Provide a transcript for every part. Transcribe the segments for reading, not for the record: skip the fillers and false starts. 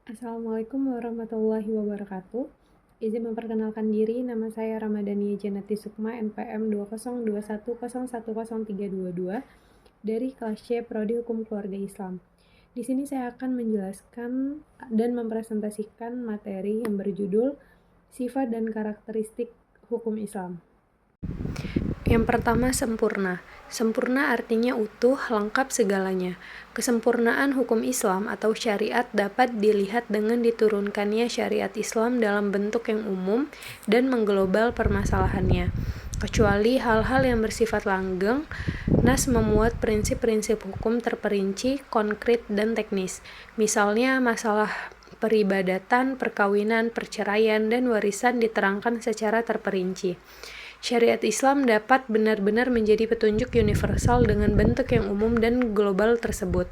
Assalamualaikum warahmatullahi wabarakatuh. Izin memperkenalkan diri, nama saya Ramadhania Janati Sukma, NPM 2021010322 dari kelas C Prodi Hukum Keluarga Islam. Di sini saya akan menjelaskan dan mempresentasikan materi yang berjudul Sifat dan Karakteristik Hukum Islam. Yang pertama, sempurna. Sempurna artinya utuh, lengkap segalanya. Kesempurnaan hukum Islam atau syariat dapat dilihat dengan diturunkannya syariat Islam dalam bentuk yang umum dan mengglobal permasalahannya. Kecuali hal-hal yang bersifat langgeng, Nas memuat prinsip-prinsip hukum terperinci, konkret, dan teknis. Misalnya masalah peribadatan, perkawinan, perceraian, dan warisan diterangkan secara terperinci. Syariat Islam dapat benar-benar menjadi petunjuk universal dengan bentuk yang umum dan global tersebut.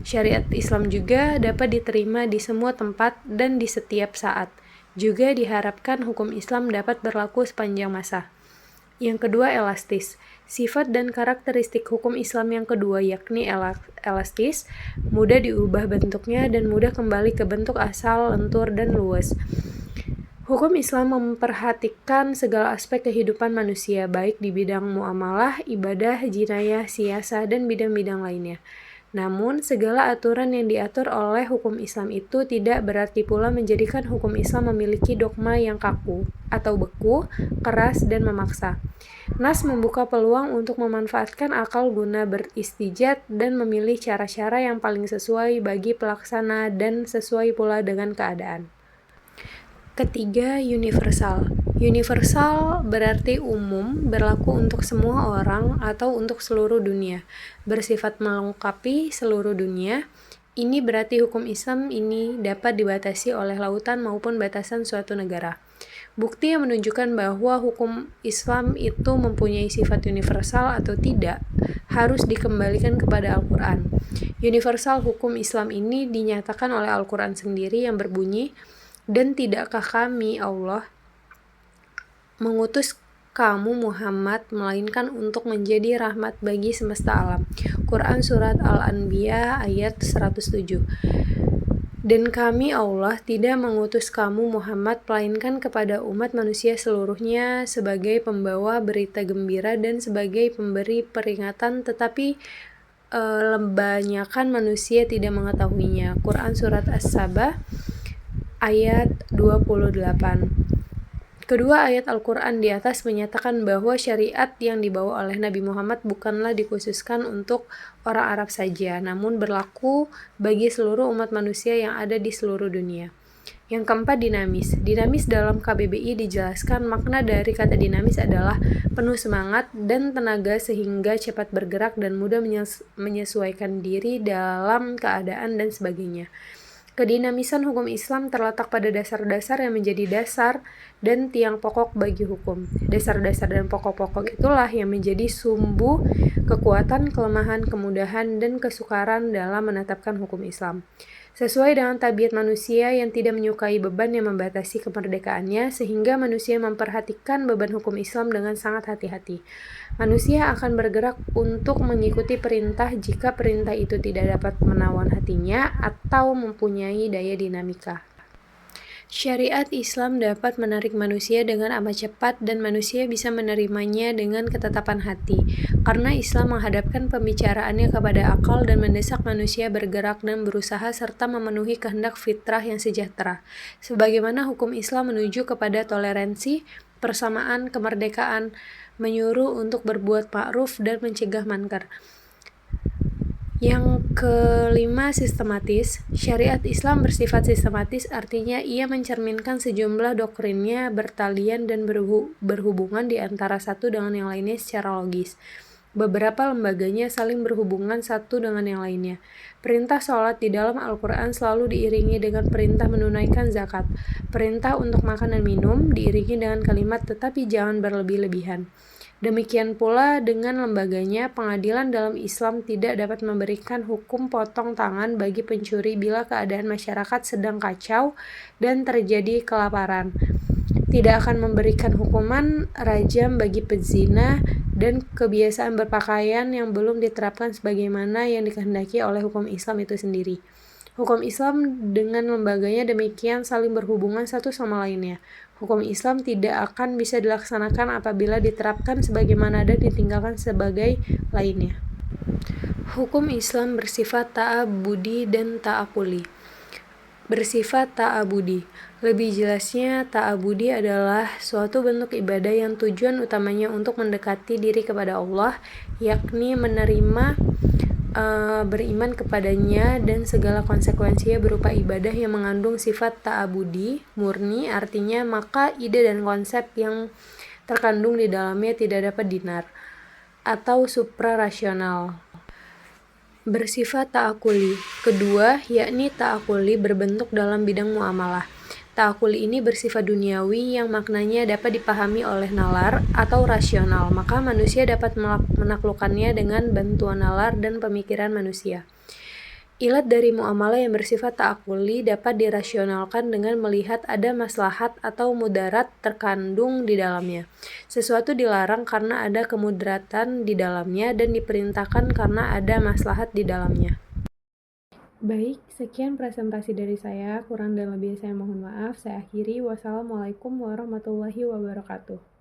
Syariat Islam juga dapat diterima di semua tempat dan di setiap saat. Juga diharapkan hukum Islam dapat berlaku sepanjang masa. Yang kedua, elastis. Sifat dan karakteristik hukum Islam yang kedua yakni elastis, mudah diubah bentuknya dan mudah kembali ke bentuk asal, lentur, dan luas. Hukum Islam memperhatikan segala aspek kehidupan manusia, baik di bidang muamalah, ibadah, jinayah, siasah, dan bidang-bidang lainnya. Namun, segala aturan yang diatur oleh hukum Islam itu tidak berarti pula menjadikan hukum Islam memiliki dogma yang kaku atau beku, keras, dan memaksa. Nas membuka peluang untuk memanfaatkan akal guna beristijad dan memilih cara-cara yang paling sesuai bagi pelaksana dan sesuai pula dengan keadaan. Ketiga, universal. Universal berarti umum, berlaku untuk semua orang atau untuk seluruh dunia, bersifat melengkapi seluruh dunia. Ini berarti hukum Islam ini dapat dibatasi oleh lautan maupun batasan suatu negara. Bukti yang menunjukkan bahwa hukum Islam itu mempunyai sifat universal atau tidak harus dikembalikan kepada Al-Quran. Universal hukum Islam ini dinyatakan oleh Al-Quran sendiri yang berbunyi, "Dan tidakkah kami, Allah, mengutus kamu Muhammad, melainkan untuk menjadi rahmat bagi semesta alam." Quran Surat Al-Anbiya ayat 107. Dan kami, Allah, tidak mengutus kamu Muhammad, melainkan kepada umat manusia seluruhnya sebagai pembawa berita gembira dan sebagai pemberi peringatan, tetapi kebanyakan manusia tidak mengetahuinya. Quran Surat As-Saba ayat 28. Kedua ayat Al-Quran di atas menyatakan bahwa syariat yang dibawa oleh Nabi Muhammad bukanlah dikhususkan untuk orang Arab saja, namun berlaku bagi seluruh umat manusia yang ada di seluruh dunia. Yang keempat, dinamis. Dinamis dalam KBBI dijelaskan makna dari kata dinamis adalah penuh semangat dan tenaga sehingga cepat bergerak dan mudah menyesuaikan diri dalam keadaan dan sebagainya. Kedinamisan hukum Islam terletak pada dasar-dasar yang menjadi dasar dan tiang pokok bagi hukum. Dasar-dasar dan pokok-pokok itulah yang menjadi sumbu kekuatan, kelemahan, kemudahan, dan kesukaran dalam menetapkan hukum Islam. Sesuai dengan tabiat manusia yang tidak menyukai beban yang membatasi kemerdekaannya, sehingga manusia memperhatikan beban hukum Islam dengan sangat hati-hati. Manusia akan bergerak untuk mengikuti perintah jika perintah itu tidak dapat menawan hatinya atau mempunyai daya dinamika. Syariat Islam dapat menarik manusia dengan amat cepat dan manusia bisa menerimanya dengan ketetapan hati, karena Islam menghadapkan pembicaraannya kepada akal dan mendesak manusia bergerak dan berusaha serta memenuhi kehendak fitrah yang sejahtera. Sebagaimana hukum Islam menuju kepada toleransi, persamaan, kemerdekaan, menyuruh untuk berbuat ma'ruf dan mencegah munkar. Yang kelima, sistematis. Syariat Islam bersifat sistematis, artinya ia mencerminkan sejumlah doktrinnya bertalian dan berhubungan di antara satu dengan yang lainnya secara logis. Beberapa lembaganya saling berhubungan satu dengan yang lainnya. Perintah sholat di dalam Al-Quran selalu diiringi dengan perintah menunaikan zakat. Perintah untuk makan dan minum diiringi dengan kalimat tetapi jangan berlebih-lebihan. Demikian pula dengan lembaganya, pengadilan dalam Islam tidak dapat memberikan hukum potong tangan bagi pencuri bila keadaan masyarakat sedang kacau dan terjadi kelaparan. Tidak akan memberikan hukuman rajam bagi pezina dan kebiasaan berpakaian yang belum diterapkan sebagaimana yang dikehendaki oleh hukum Islam itu sendiri. Hukum Islam dengan lembaganya demikian saling berhubungan satu sama lainnya. Hukum Islam tidak akan bisa dilaksanakan apabila diterapkan sebagaimana dan ditinggalkan sebagai lainnya. Hukum Islam bersifat ta'abudi dan ta'akuli. Bersifat ta'abudi. Lebih jelasnya, ta'abudi adalah suatu bentuk ibadah yang tujuan utamanya untuk mendekati diri kepada Allah, yakni menerima, beriman kepadanya dan segala konsekuensinya berupa ibadah yang mengandung sifat ta'abudi murni, artinya maka ide dan konsep yang terkandung di dalamnya tidak dapat dinar atau suprarasional. Bersifat ta'akuli. Kedua, yakni ta'akuli berbentuk dalam bidang muamalah. Ta'akuli ini bersifat duniawi yang maknanya dapat dipahami oleh nalar atau rasional, maka manusia dapat menaklukkannya dengan bantuan nalar dan pemikiran manusia. Ilat dari muamalah yang bersifat ta'akuli dapat dirasionalkan dengan melihat ada maslahat atau mudarat terkandung di dalamnya. Sesuatu dilarang karena ada kemudaratan di dalamnya dan diperintahkan karena ada maslahat di dalamnya. Baik, sekian presentasi dari saya. Kurang dan lebih saya mohon maaf. Saya akhiri. Wassalamualaikum warahmatullahi wabarakatuh.